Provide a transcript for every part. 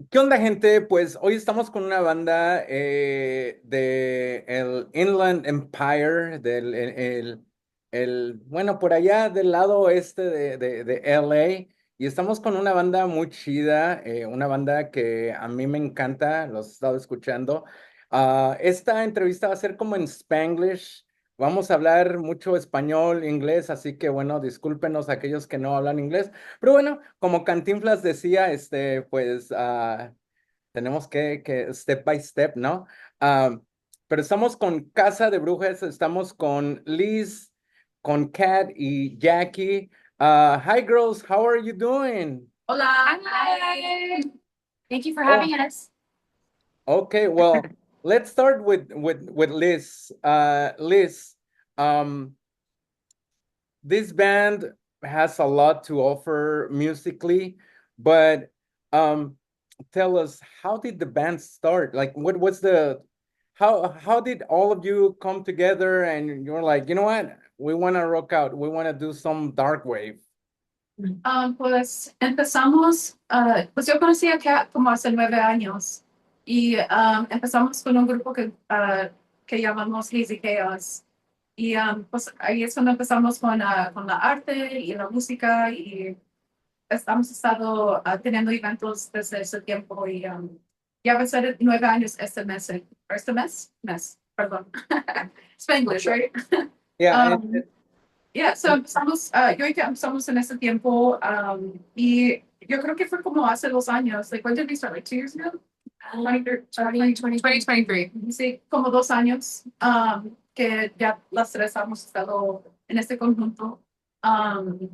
¿Qué onda, gente? Pues hoy estamos con una banda de el Inland Empire, bueno, por allá del lado oeste de LA, y estamos con una banda muy chida, una banda que a mí me encanta, los he estado escuchando. Esta entrevista va a ser como en Spanglish, vamos a hablar mucho español, inglés, así que bueno, discúlpenos a aquellos que no hablan inglés. Pero bueno, como Cantinflas decía, pues tenemos que step by step, ¿no? Ah, pero estamos con Casa de Brujas, estamos con Liz, con Kat y Jackie. Hi girls, how are you doing? Hola. Hi. Thank you for Oh, having us. okay, well, let's start with Liz. Liz, um, this band has a lot to offer musically, but um, tell us, how did the band start? Like, what's the how did all of you come together and you're like, you know what, we want to rock out, we want to do some dark wave. Pues empezamos, pues yo conocí a Kat como hace 9 años y empezamos con un grupo que llamamos Hazy Chaos. Y pues ahí es cuando empezamos con la arte y la música y estamos estado teniendo eventos desde ese tiempo y ya va a ser 9 años perdón. Spanglish, right? Yeah, Um, Yeah, so empezamos, yo y que empezamos en ese tiempo, y yo creo que fue como hace 2 años. Like, when did we start? Like 2 years ago? 2023. Sí, como 2 años, que ya las tres hemos estado en este conjunto. Um,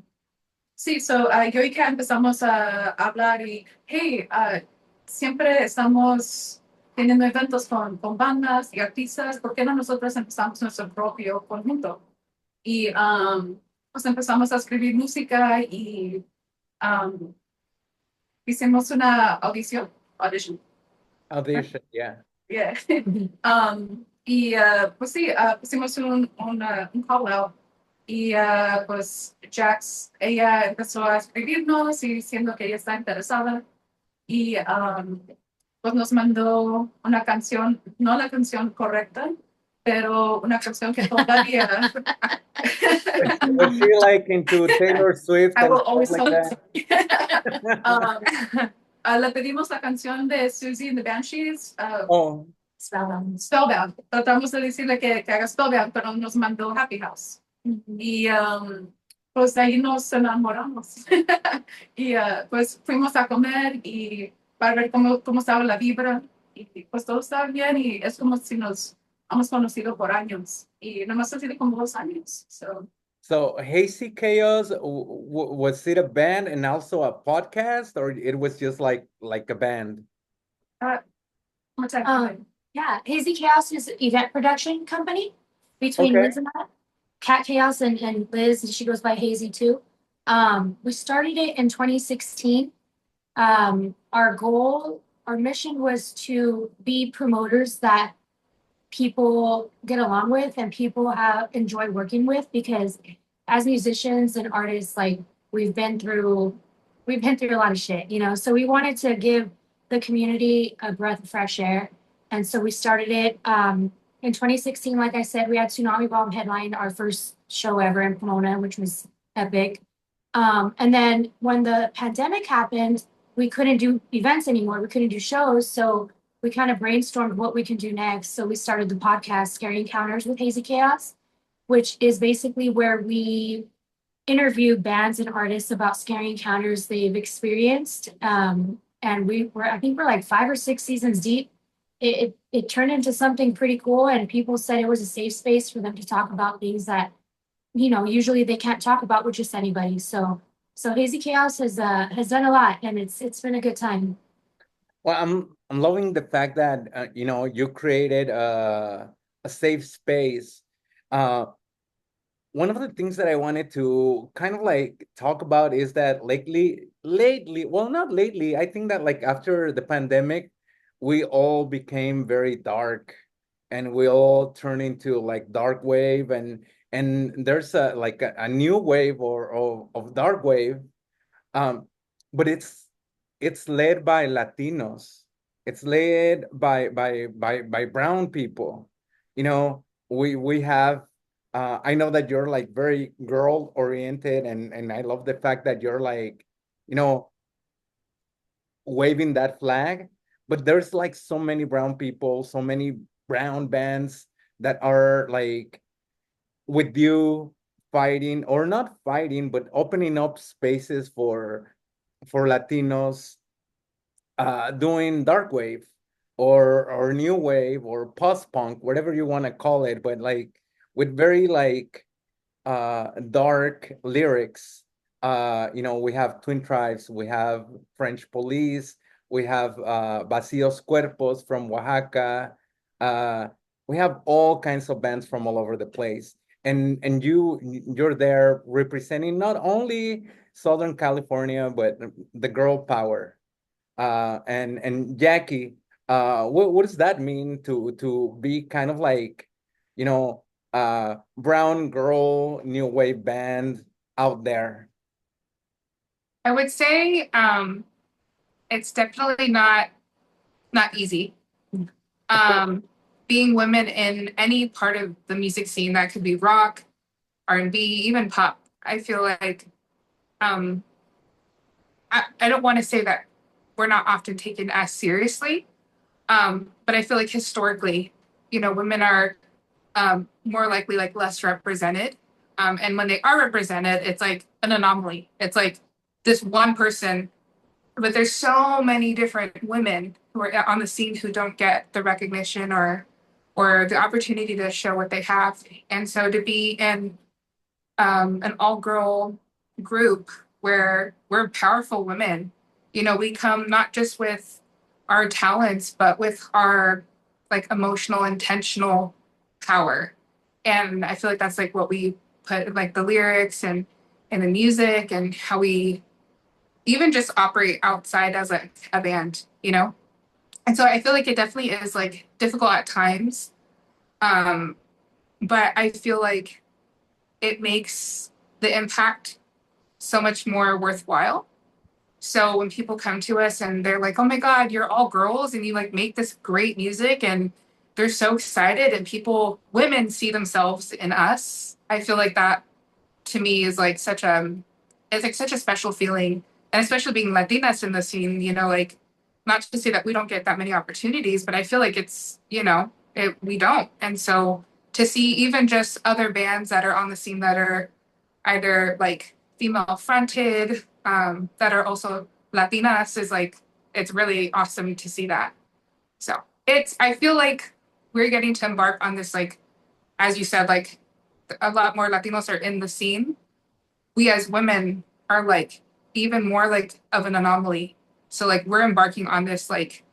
sí, so, yo y que empezamos a hablar y, hey, siempre estamos teniendo eventos con bandas y artistas, ¿por qué no nosotros empezamos nuestro propio conjunto? Y pues empezamos a escribir música y um, hicimos una audition. audition, yeah. Yeah. Y pues sí, pusimos un call out y pues ella empezó a escribirnos y diciendo que ella está interesada y pues nos mandó una canción, no la canción correcta, pero una canción que todavía Was she like into Taylor Swift I and will stuff always like tell that? you. um, le pedimos la canción de Susie and the Banshees, Oh, Spellbound. Tratamos de decirle que haga Spellbound, pero nos mandó Happy House. Y pues de ahí nos enamoramos. Y pues fuimos a comer y para ver cómo estaba la vibra. Y pues todo estaba bien y es como si nos hemos conocido por años. Y nomás ha sido como 2 años. So, so Hazy Chaos, was it a band and also a podcast, or it was just like a band? uh, what's that? Yeah, Hazy Chaos is an event production company between Okay. Liz and I. Cat Chaos and Liz, and she goes by Hazy too. We started it in 2016. Our goal, our mission was to be promoters that people get along with and people have enjoy working with because as musicians and artists, like we've been through a lot of shit, so we wanted to give the community a breath of fresh air. And so we started it in 2016. Like I said, we had Tsunami Bomb headline our first show ever in Pomona, which was epic. And then when the pandemic happened, we couldn't do events anymore. We couldn't do shows. So we kind of brainstormed what we can do next. So we started the podcast, Scary Encounters with Hazy Chaos, which is basically where we interview bands and artists about scary encounters they've experienced. And I think we're like 5 or 6 seasons deep. It turned into something pretty cool, and people said it was a safe space for them to talk about things that usually they can't talk about with just anybody. So Hazy Chaos has done a lot, and it's been a good time. Well, I'm loving the fact that you created a safe space. Uh, One of the things that I wanted to kind of like talk about is that lately, well, not lately, I think that like after the pandemic, we all became very dark and we all turn into like dark wave, and there's a new wave or of dark wave. But it's it's led by Latinos. It's led by brown people. You know, we have I know that you're like very girl oriented, and I love the fact that you're like, you know, waving that flag. But there's like so many brown people, so many brown bands that are like with you, fighting or not fighting, but opening up spaces for Latinos, doing dark wave or new wave or post punk, whatever you want to call it, but like with very like dark lyrics. You know, we have Twin Tribes, we have French Police, we have Vacíos Cuerpos from Oaxaca. Uh, we have all kinds of bands from all over the place. And you're there representing not only Southern California, but the girl power. And Jackie, what does that mean to be kind of like, you know, brown girl new wave band out there? I would say it's definitely not easy. Being women in any part of the music scene, that could be rock, R&B, even pop. I feel like I don't want to say that we're not often taken as seriously, but I feel like historically, you know, women are more likely like less represented. And when they are represented, it's like an anomaly. It's like this one person, but there's so many different women who are on the scene who don't get the recognition or the opportunity to show what they have. And so to be in an all-girl group where we're powerful women, you know, we come not just with our talents, but with our like emotional, intentional power. And I feel like that's like what we put in, like the lyrics and the music and how we even just operate outside as a band, you know? And so I feel like it definitely is like difficult at times. But I feel like it makes the impact so much more worthwhile. So when people come to us and they're like, oh my God, you're all girls and you like make this great music and they're so excited and people, women see themselves in us. I feel like that to me is like it's like such a special feeling. And especially being Latinas in the scene, you know, like not to say that we don't get that many opportunities, but I feel like it's, you know, we don't. And so to see even just other bands that are on the scene that are either like female fronted, that are also Latinas is like, it's really awesome to see that. So I feel like we're getting to embark on this, like, as you said, like a lot more Latinos are in the scene. We as women are like even more like of an anomaly. So like we're embarking on this like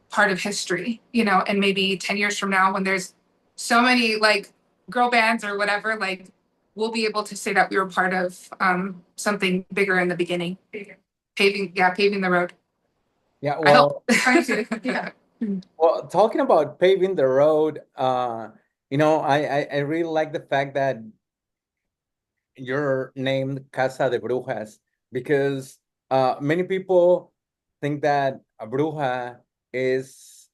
part of history, you know, and maybe 10 years from now when there's so many like girl bands or whatever, like we'll be able to say that we were part of something bigger in the beginning. Paving the road. Yeah, I hope. Yeah. well, talking about paving the road, you know, I really like the fact that you're named Casa de Brujas because many people think that a bruja is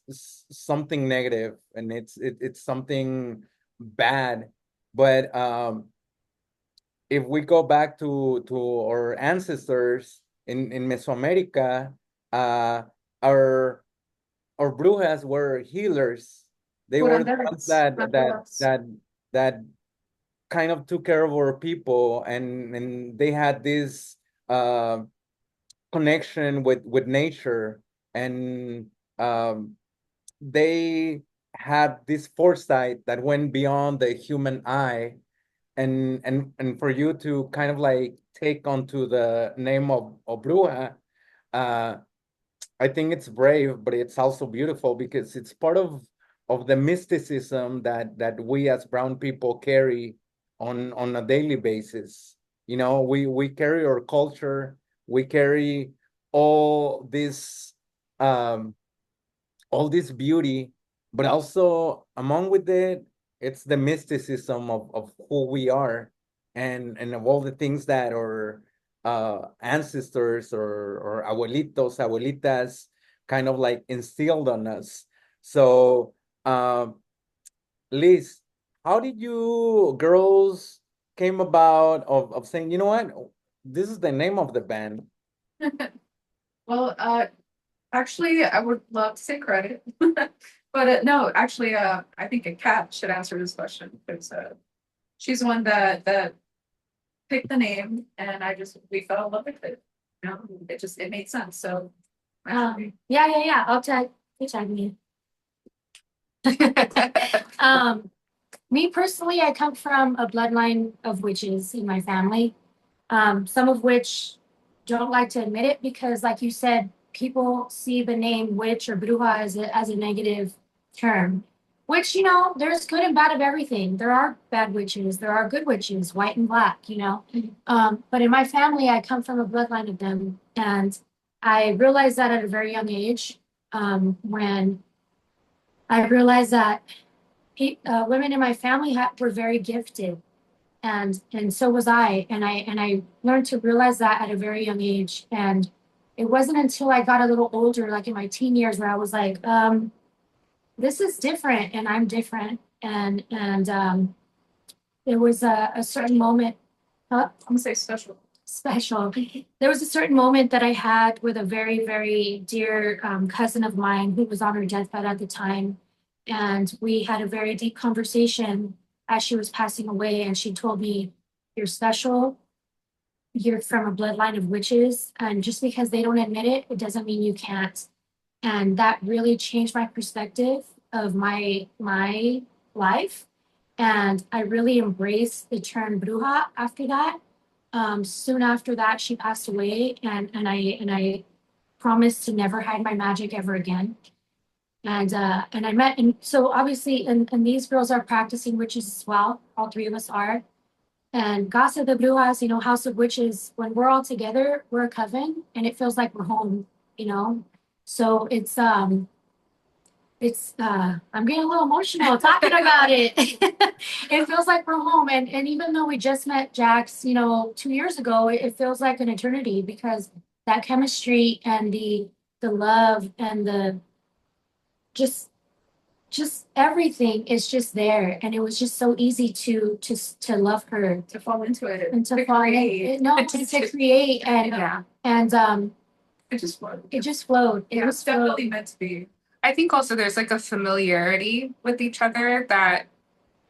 something negative and it's something bad. But if we go back to our ancestors in Mesoamerica, uh, our our brujas were healers. They were the ones that kind of took care of our people, and they had this uh, connection with nature, and they had this foresight that went beyond the human eye, and for you to kind of like take onto the name of bruja, uh, I think it's brave, but it's also beautiful because it's part of the mysticism that we as brown people carry on a daily basis. You know, we carry our culture, we carry all this um all this beauty, but also among with it, it's the mysticism of who we are and of all the things that our ancestors or abuelitos, abuelitas kind of like instilled on us. So, Liz, how did you girls came about of saying, you know what, this is the name of the band? Well, actually, I would love to take credit, but no, actually, I think a cat should answer this question because she's the one that picked the name, and we fell in love with it. You know, it made sense. So, Yeah. You tag me. Me personally, I come from a bloodline of witches in my family. Some of which don't like to admit it because, like you said, people see the name witch or bruja as a negative term. Which, there's good and bad of everything. There are bad witches, there are good witches, white and black, But in my family, I come from a bloodline of them. And I realized that at a very young age, when I realized that women in my family were very gifted, and so was I. And I learned to realize that at a very young age. And it wasn't until I got a little older, like in my teen years, where I was like, this is different, and I'm different. And there was a certain moment. I'm gonna say special. Special. There was a certain moment that I had with a very, very dear cousin of mine who was on her deathbed at the time. And we had a very deep conversation as she was passing away. And she told me, you're special. You're from a bloodline of witches. And just because they don't admit it, it doesn't mean you can't. And that really changed my perspective of my life. And I really embraced the term bruja after that. Soon after that, she passed away, and I promised to never hide my magic ever again. And I met, and so obviously, and these girls are practicing witches as well. All three of us are. And Casa de Brujas, House of Witches. When we're all together, we're a coven, and it feels like we're home. So I'm getting a little emotional talking about it. It feels like we're home. And even though we just met Jax, 2 years ago, it feels like an eternity because that chemistry and the love and the just everything is just there. And it was just so easy to love her. To fall into it And to fall create. in. No, to create. And It just flowed. it just flowed. It was definitely meant to be. I think also there's like a familiarity with each other that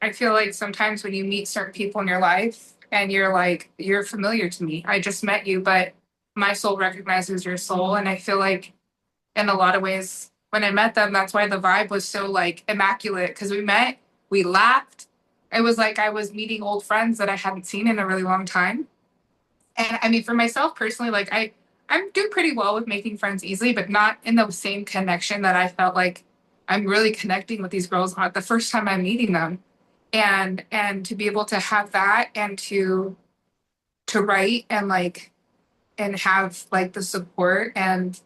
I feel like sometimes when you meet certain people in your life and you're like, you're familiar to me. I just met you, but my soul recognizes your soul. And I feel like in a lot of ways, when I met them, that's why the vibe was so like immaculate because we met, we laughed. It was like I was meeting old friends that I hadn't seen in a really long time. And I mean, for myself personally, like I'm doing pretty well with making friends easily, but not in the same connection that I felt like I'm really connecting with these girls the first time I'm meeting them. And to be able to have that and to write and like and have like the support and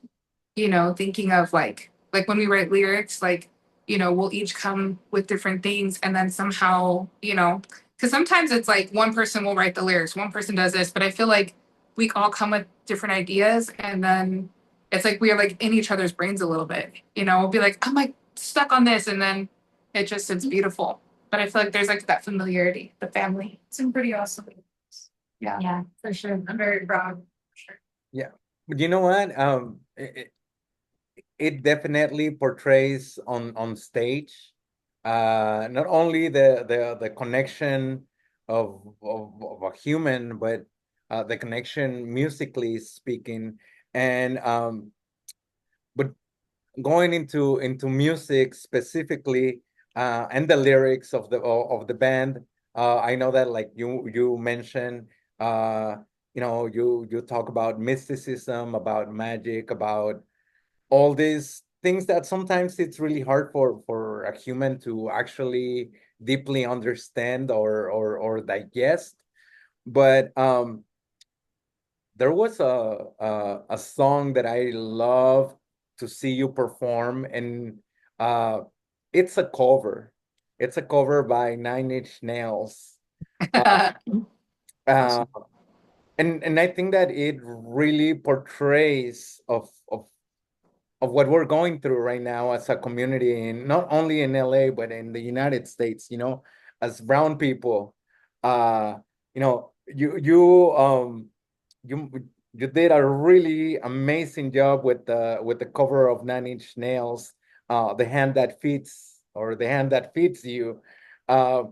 thinking of like when we write lyrics, like we'll each come with different things and then somehow because sometimes it's like one person will write the lyrics, one person does this, but I feel like we all come with different ideas and then it's like we are like in each other's brains a little bit. We'll be like, I'm like stuck on this, and then it's beautiful. But I feel like there's like that familiarity, the family. It's been pretty awesome. yeah, for sure. I'm very proud. Sure. Yeah, but you know what? It definitely portrays on stage not only the connection of a human, but the connection musically speaking, and but going into music specifically and the lyrics of the band. I know that like you mentioned, you talk about mysticism, about magic, about all these things that sometimes it's really hard for a human to actually deeply understand or digest. But there was a song that I love to see you perform, and uh, it's a cover. It's a cover by Nine Inch Nails. Uh, uh, And I think that it really portrays of what we're going through right now as a community, in not only in LA but in the United States, as brown people. You know, you you did a really amazing job with the cover of Nine Inch Nails, The Hand That Feeds, or The Hand That Feeds You. Uh,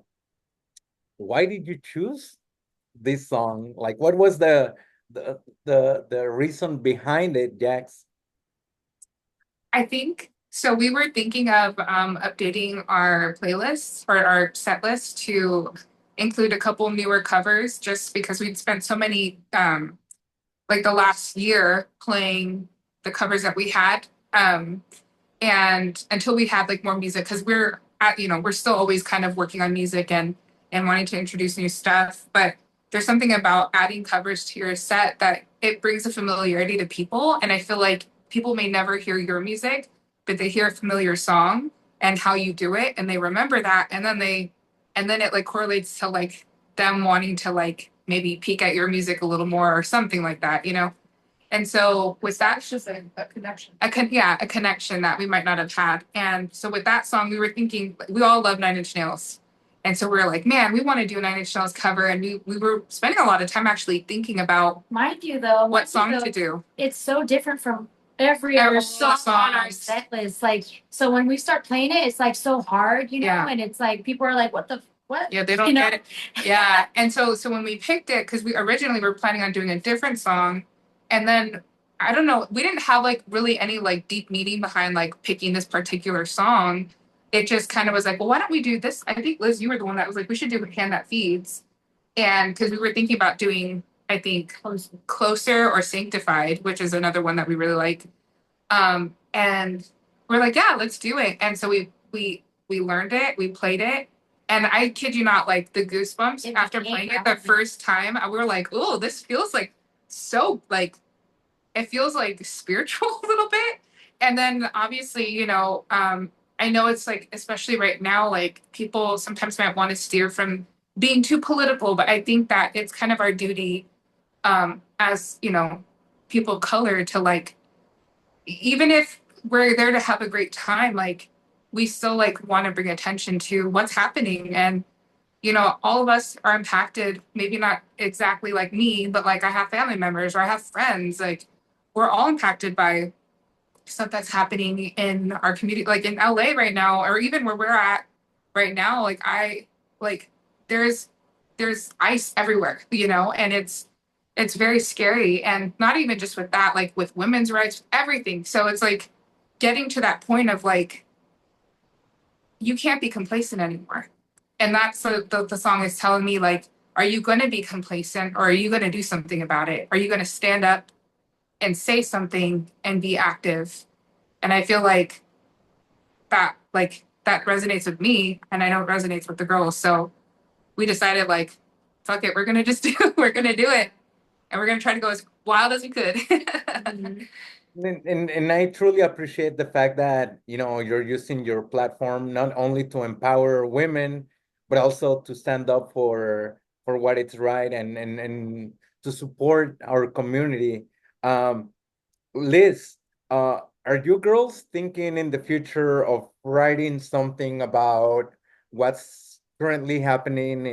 why did you choose this song? Like, what was the reason behind it, Jax? I think so. We were thinking of updating our playlists or our set list to include a couple newer covers, just because we'd spent so many like the last year playing the covers that we had, and until we had like more music, because we're still always kind of working on music and wanting to introduce new stuff, but there's something about adding covers to your set that it brings a familiarity to people. And I feel like people may never hear your music, but they hear a familiar song and how you do it, and they remember that, and then it like correlates to like them wanting to like maybe peek at your music a little more or something like that. And so with that, It's just a connection. yeah, a connection that we might not have had. And so with that song, we were thinking, we all love Nine Inch Nails. And so we were like, man, we want to do a Nine Inch Nails cover. And we were spending a lot of time actually thinking about Mind you, though, what song to do. it's so different from every All other the song on our songs. set list. Like, so when we start playing it, it's like so hard, Yeah. and it's like people are like, what? Yeah, they don't get it. Yeah. And so when we picked it, because we originally were planning on doing a different song, and then I don't know, we didn't have like really any like deep meaning behind like picking this particular song. It just kind of was like, well, why don't we do this? I think Liz, you were the one that was like, we should do a Hand That Feeds. And because we were thinking about doing, I think, Closer or Sanctified, which is another one that we really like. And we're like, yeah, let's do it. And so we learned it, we played it, and I kid you not, like the goosebumps after playing it the first time, we were like, oh, this feels like so like it feels like spiritual a little bit. And then obviously, I know it's like, especially right now, like people sometimes might want to steer from being too political, but I think that it's kind of our duty, as people of color, to like, even if we're there to have a great time, like we still like want to bring attention to what's happening. And all of us are impacted, maybe not exactly like me, but like I have family members or I have friends, like we're all impacted by stuff that's happening in our community, like in LA right now, or even where we're at right now. Like like there's ice everywhere, and it's very scary. And not even just with that, like with women's rights, everything. So it's like getting to that point of like, you can't be complacent anymore. And that's the song is telling me, like, are you going to be complacent, or are you going to do something about it? Are you going to stand up and say something and be active? And I feel like that resonates with me, and I know it resonates with the girls. So we decided, like, fuck it, we're going to just we're going to do it. And we're going to try to go as wild as we could. Mm-hmm. And I truly appreciate the fact that, you're using your platform not only to empower women, but also to stand up for what is right, and to support our community. Liz, are you girls thinking in the future of writing something about what's currently happening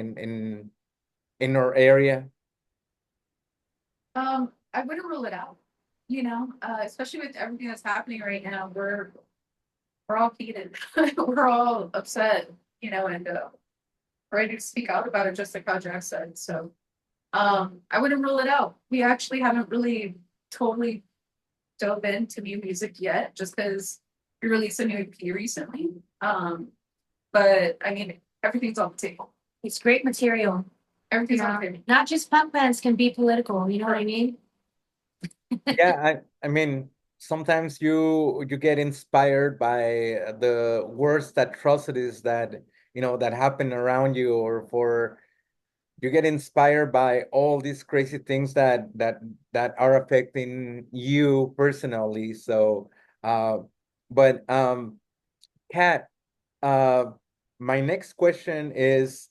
in our area? I wouldn't rule it out, especially with everything that's happening right now. We're all heated. We're all upset, and ready to speak out about it, just like how Jack said. So I wouldn't rule it out. We actually haven't really totally dove into new music yet, just because we released a new EP recently. But I mean, everything's on the table. It's great material. Everything's on the table. Not just punk bands can be political, you know what I mean? Yeah, I mean, sometimes you get inspired by the worst atrocities that happen around you, or for you get inspired by all these crazy things that are affecting you personally. So, but Kat, uh, my next question is,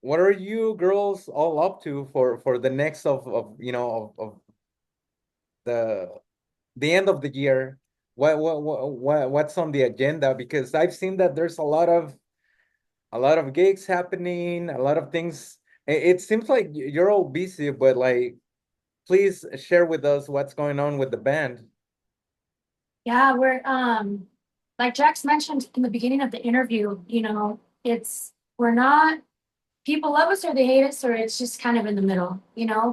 what are you girls all up to for the next of of the end of the year? What's on the agenda? Because I've seen that there's a lot of gigs happening, a lot of things. It seems like you're all busy, but like, please share with us what's going on with the band. Yeah, we're like Jax mentioned in the beginning of the interview, we're not, people love us or they hate us, or it's just kind of in the middle,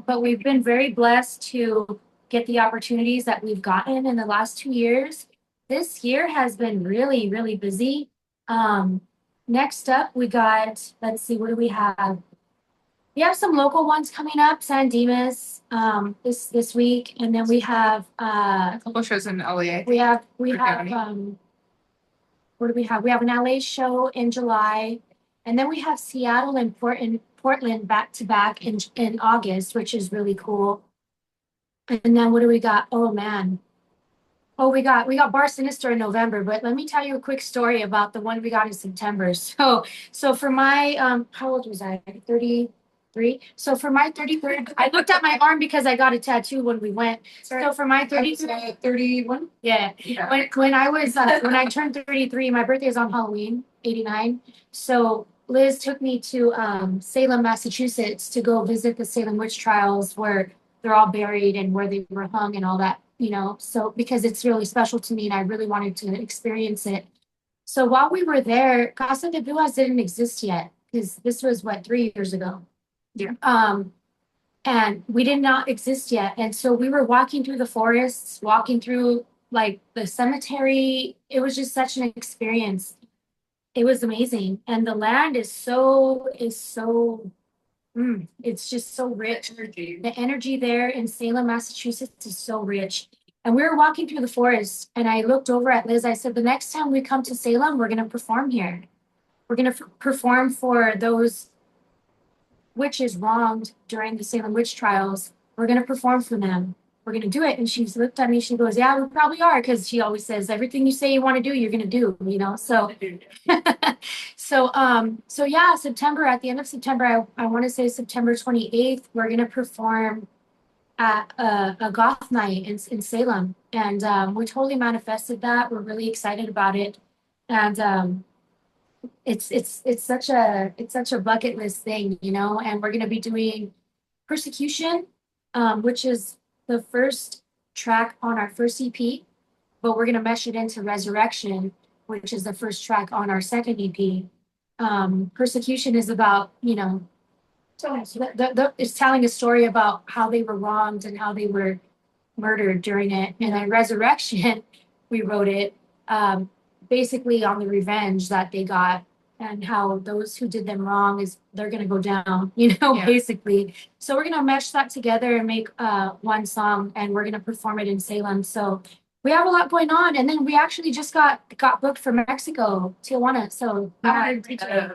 but we've been very blessed to get the opportunities that we've gotten in the last 2 years. This year has been really, really busy. Next up, we got, let's see, what do we have? We have some local ones coming up, San Dimas, this week, and then we have A couple shows in LA. we have County. what do we have? We have an LA show in July, and then we have Seattle and Portland back to back in August, which is really cool. And then what do we got? Oh man. Oh, we got Bar Sinister in November, but let me tell you a quick story about the one we got in September. So for my how old was I? 33. So for my 33rd, I looked at my arm because I got a tattoo when we went. So for my 33rd, 31? yeah. Yeah. When I was when I turned 33, my birthday is on Halloween, 89. So Liz took me to Salem, Massachusetts to go visit the Salem witch trials where they're all buried and where they were hung and all that, so because it's really special to me and I really wanted to experience it. So while we were there, Casa De Brujas didn't exist yet because this was 3 years ago. Yeah. And we did not exist yet. And so we were walking through the forests, walking through like the cemetery. It was just such an experience. It was amazing. And the land is so it's just so rich. The energy there in Salem, Massachusetts is so rich. And we were walking through the forest and I looked over at Liz. I said, the next time we come to Salem, we're going to perform here. We're going to perform for those witches wronged during the Salem witch trials. We're going to perform for them. We're going to do it. And she looked at me. She goes, yeah, we probably are. Because she always says, everything you say you want to do, you're going to do, so so yeah, September, at the end of September, I want to say September 28th, we're going to perform at a goth night in Salem. And we totally manifested that. We're really excited about it. And it's such a bucket list thing, and we're going to be doing Persecution, which is the first track on our first EP, but we're going to mesh it into Resurrection, which is the first track on our second EP. Persecution is about, it's telling a story about how they were wronged and how they were murdered during it. And then Resurrection, we wrote it basically on the revenge that they got and how those who did them wrong they're going to go down, Yeah. basically. So we're going to mesh that together and make one song, and we're going to perform it in Salem. So we have a lot going on. And then we actually just got booked for Mexico, Tijuana. So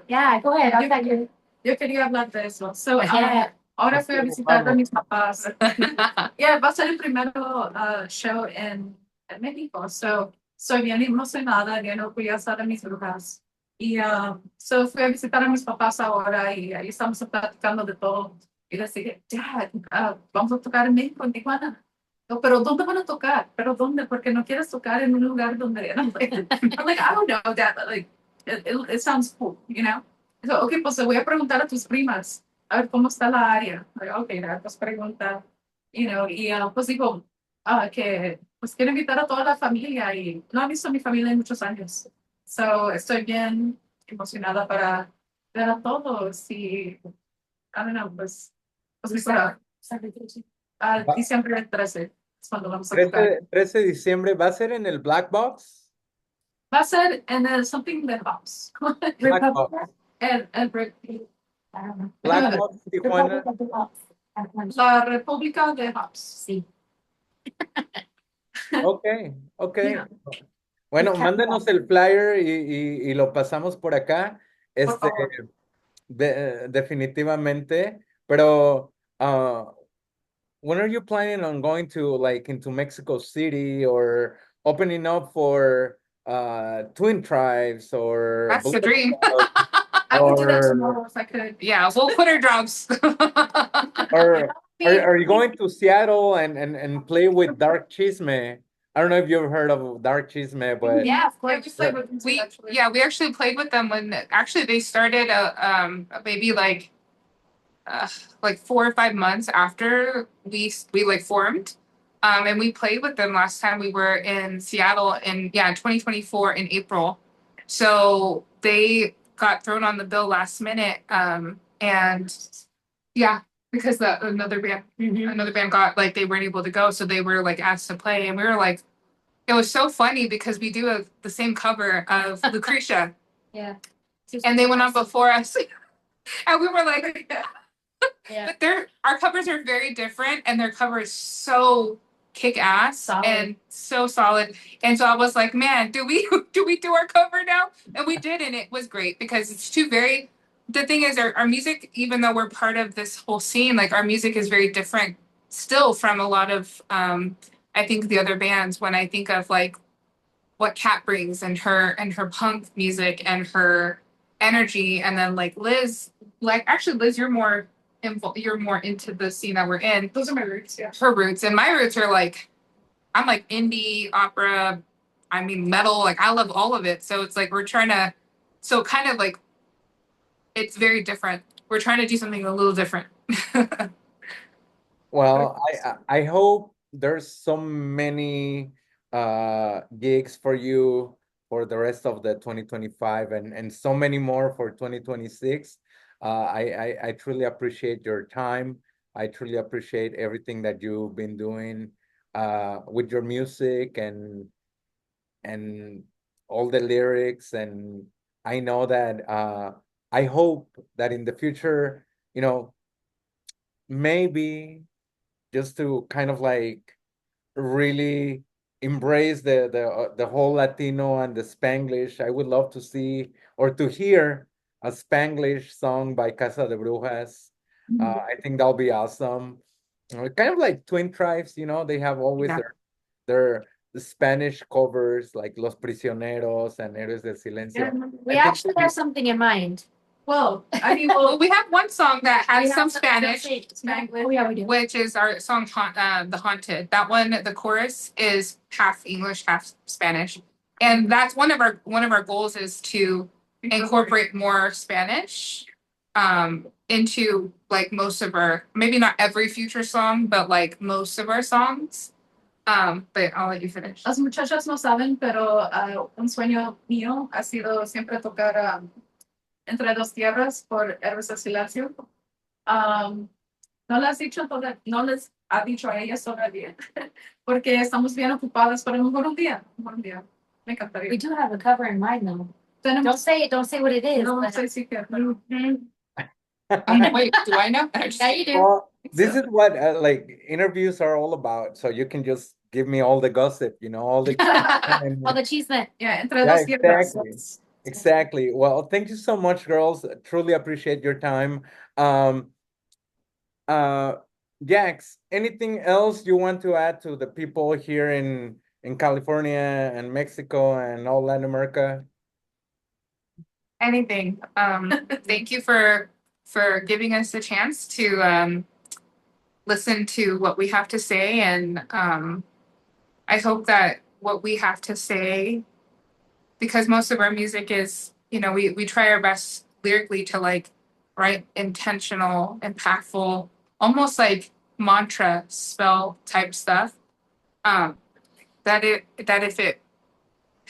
yeah, go ahead. I'll tell you. Yo quería hablar de eso. So, Yeah. ahora fui a visitar a mis papás. Yeah, va a ser el primero show en México. So, soy bien emocionada, bien orgullosa de mis brujas. Y so fui a visitar a mis papás ahora y ahí estamos platicando de todo. Y les dije, Dad, vamos a tocar en México, en Tijuana. No, pero ¿dónde van a tocar? ¿Pero dónde? Porque no quieres tocar en un lugar donde... I'm like, I don't know, Dad. Like, it sounds cool, So, okay, pues le voy a preguntar a tus primas, a ver cómo está la área. Like, okay, Dad, pues pregunta, y pues digo, que pues quiero invitar a toda la familia y no he visto a mi familia en muchos años. So, estoy bien emocionada para ver a todos y, I don't know, pues para diciembre 13 es cuando vamos a tocar. 13 de diciembre, ¿va a ser en el Black Box? Va a ser en el something de Hops. Black Box. El Black Box, Tijuana. La República de Hops. Sí. Okay. Yeah. Bueno, mándenos el flyer y lo pasamos por acá. Por favor. Definitivamente. Pero, when are you planning on going to into Mexico City or opening up for Twin Tribes or That's the dream. I would do that Or- tomorrow if I could. Yeah, we'll put our jobs. Or are you going to Seattle and play with Dark Chisme? I don't know if you've heard of Dark Chisme, but Yeah, of Yeah, we course. played with them too, actually. We actually played with them when actually they started maybe like 4 or 5 months after we like formed. And we played with them last time we were in Seattle in 2024 in April. So they got thrown on the bill last minute. And yeah, because another band got like they weren't able to go, so they were like asked to play, and we were like, it was so funny because we do the same cover of Lucretia, Yeah. and they went on before us, and we were like, Yeah. but our covers are very different, and their cover is so kick ass Solid. and so solid. And so I was like, man, do we do our cover now? And we did, and it was great because it's two very. The thing is, our music, even though we're part of this whole scene, like our music is very different still from a lot of I think the other bands. When I think of like what Kat brings and her punk music and her energy, and then like Liz, like actually Liz, you're more into the scene that we're in. Those are my roots, yeah. Her roots and my roots are like, I'm like indie opera, I mean metal, like I love all of it. So it's like we're trying to, so kind of like it's very different. We're trying to do something a little different. well, I hope there's so many gigs for you for the rest of the 2025 and so many more for 2026. I truly appreciate your time. I truly appreciate everything that you've been doing with your music and all the lyrics. And I know that I hope that in the future, maybe just to kind of like really embrace the whole Latino and the Spanglish. I would love to see or to hear a Spanglish song by Casa de Brujas. I think that'll be awesome. Kind of like Twin Tribes, they have always Yeah. their Spanish covers like Los Prisioneros and Héroes del Yeah, Silencio. We I think actually have something in mind. well, I mean, Well, we have one song that We has have some some- Spanish, Oh, yeah, we do. which is our song The Haunted. That one, the chorus is half English, half Spanish. And that's one of our goals is to incorporate more Spanish into like most of our, maybe not every future song, but like most of our songs. But I'll let you finish. las muchachas no saben, pero un sueño mío ha sido siempre tocar entre dos tierras por Héroes del Silencio. No no les ha dicho a ellas todavía, porque estamos bien ocupadas, pero mejor un día, me encantaría. We do have a cover in mind though. Don't Tenemos, say what it is. no but- sé si que, pero Wait, do I know? Yeah, you do. Well, this is what like interviews are all about. So you can just give me all the gossip, all the and- All the cheese man. yeah, entre Yeah, dos tierras. exactly. Exactly. Well, thank you so much, girls. Truly appreciate your time. Jax, anything else you want to add to the people here in California and Mexico and all Latin America? Anything. Thank you for giving us a chance to listen to what we have to say, and I hope that what we have to say, because most of our music is, we try our best lyrically to like write intentional, impactful, almost like mantra spell type stuff. That if it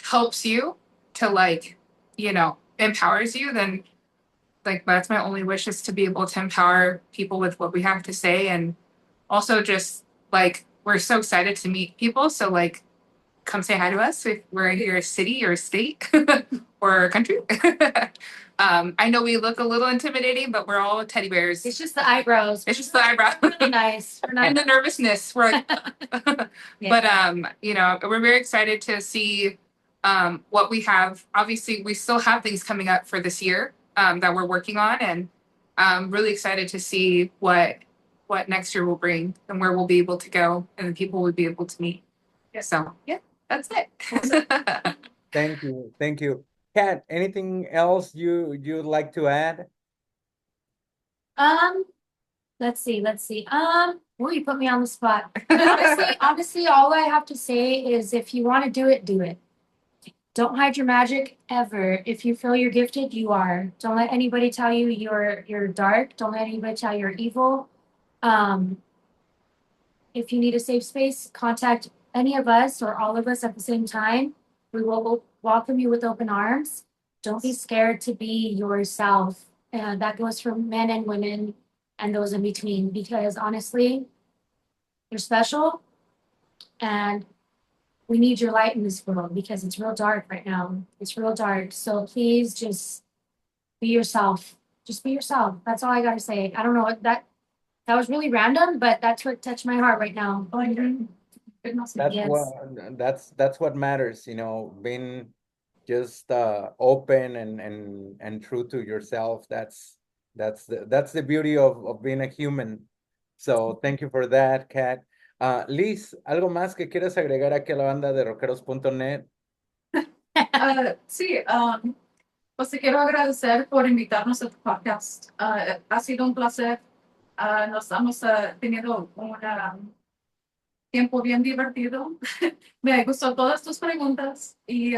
helps you to like, empowers you, then like that's my only wish, is to be able to empower people with what we have to say. And also just like we're so excited to meet people, so like come say hi to us if we're in your city or state or country. I know we look a little intimidating, but we're all teddy bears. It's just the eyebrows. It's just the eyebrow. Really nice. We're not. And the nervousness. We're like Yeah. but we're very excited to see what we have. Obviously, we still have things coming up for this year that we're working on, and I'm really excited to see what next year will bring and where we'll be able to go and the people we'll be able to meet. So yeah, that's it. Thank you. Thank you. Kat, anything else you'd like to add? Let's see. Well, you put me on the spot. Honestly, all I have to say is if you want to do it, do it. Don't hide your magic ever. If you feel you're gifted, you are. Don't let anybody tell you you're dark. Don't let anybody tell you you're evil. If you need a safe space, contact any of us or all of us at the same time. We will welcome you with open arms. Don't be scared to be yourself. And that goes for men and women and those in between, because honestly, you're special and we need your light in this world because it's real dark right now. It's real dark. So please just be yourself. Just be yourself. That's all I gotta say. I don't know what that was really random, but that's what touched my heart right now. Yes. That's what matters, being just open and true to yourself. That's the beauty of being a human. So thank you for that, Kat. Liz, ¿algo más que quieras agregar aquí a la banda de rockeros.net? Sí, pues te quiero agradecer por invitarnos a tu podcast. Ha sido un placer. Nos hemos tenido un tiempo bien divertido. Me gustó todas tus preguntas y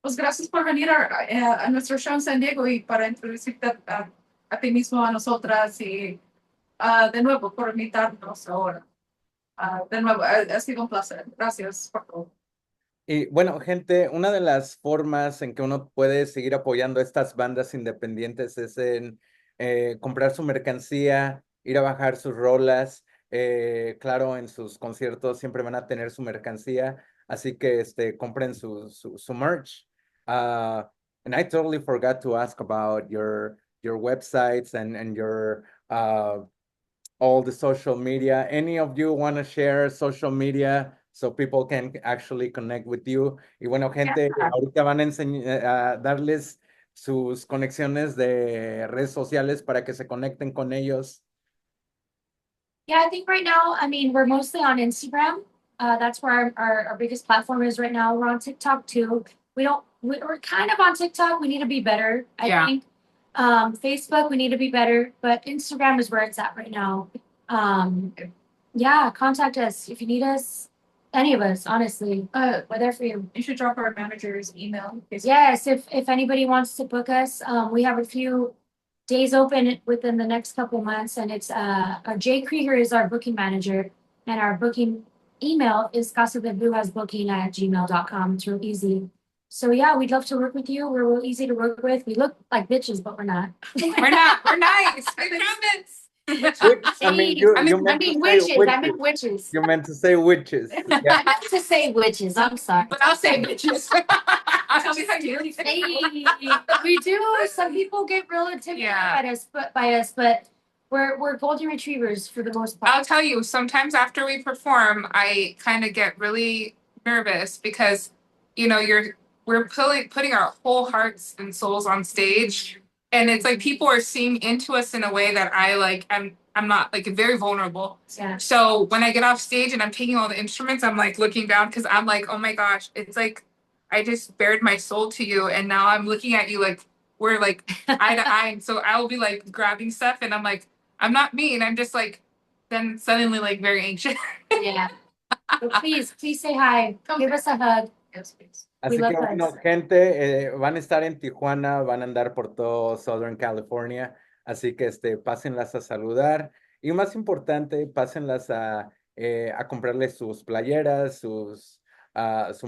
pues gracias por venir a nuestro show en San Diego y para introducirte a ti mismo, a nosotras y de nuevo por invitarnos ahora. De nuevo, ha sido un placer. Gracias por todo. Y bueno, gente, una de las formas en que uno puede seguir apoyando a estas bandas independientes es en comprar su mercancía, ir a bajar sus rolas. Claro, en sus conciertos siempre van a tener su mercancía, así que compren su merch. And I totally forgot to ask about your websites and your all the social media. Any of you want to share social media so people can actually connect with you? Y bueno, gente, ahorita van a darles sus conexiones de redes sociales para que se conecten con ellos. Yeah, I think right now, I mean, we're mostly on Instagram. That's where our biggest platform is right now. We're on TikTok too. We're kind of on TikTok. We need to be better, I think. Facebook, we need to be better, but Instagram is where it's at right now. Yeah, contact us if you need us. Any of us, honestly. We're there for you. You should drop our manager's email. Yes, if anybody wants to book us, we have a few days open within the next couple months, and it's Jay Krieger is our booking manager, and our booking email is casadebrujas@gmail.com. It's real easy. So yeah, we'd love to work with you. We're real easy to work with. We look like bitches, but we're not. We're not. We're nice. I promise. I mean, you meant to say witches. witches. I meant witches. You meant to say witches. Yeah. I meant to say witches. I'm sorry. But I'll say bitches. Tell me how you really Hey, we do. Some people get real intimidated by us, but we're golden retrievers for the most part. I'll tell you, sometimes after we perform, I kind of get really nervous because, we're putting our whole hearts and souls on stage. And it's like people are seeing into us in a way that I'm not like very vulnerable. Yeah. So when I get off stage and I'm taking all the instruments, I'm like looking down because I'm like, oh my gosh, it's like I just bared my soul to you. And now I'm looking at you like we're like eye to eye. And so I will be like grabbing stuff and I'm like, I'm not mean. I'm just like, then suddenly like very anxious. Yeah. But please say hi. Give us a hug. Yes, please. Así que bueno, gente, van a estar en Tijuana, van a andar por todo Southern California, así que pásenlas a saludar y más importante, pásenlas a comprarles sus playeras, su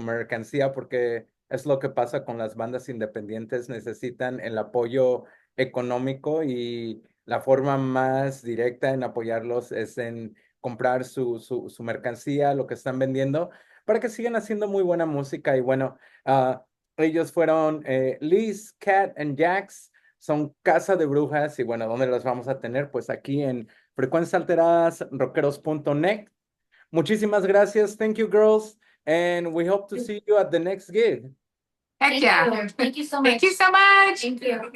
mercancía, porque es lo que pasa con las bandas independientes, necesitan el apoyo económico y la forma más directa en apoyarlos es en comprar su mercancía, lo que están vendiendo, para que sigan haciendo muy buena música. Y bueno, ellos fueron Liz, Kat y Jax, son Casa de Brujas. Y bueno, ¿dónde los vamos a tener? Pues aquí en Frecuencias Alteradas, rockeros.net. Muchísimas gracias. Thank you, girls. And we hope to see you at the next gig. Heck yeah. Thank you so much. Thank you so much. Thank you.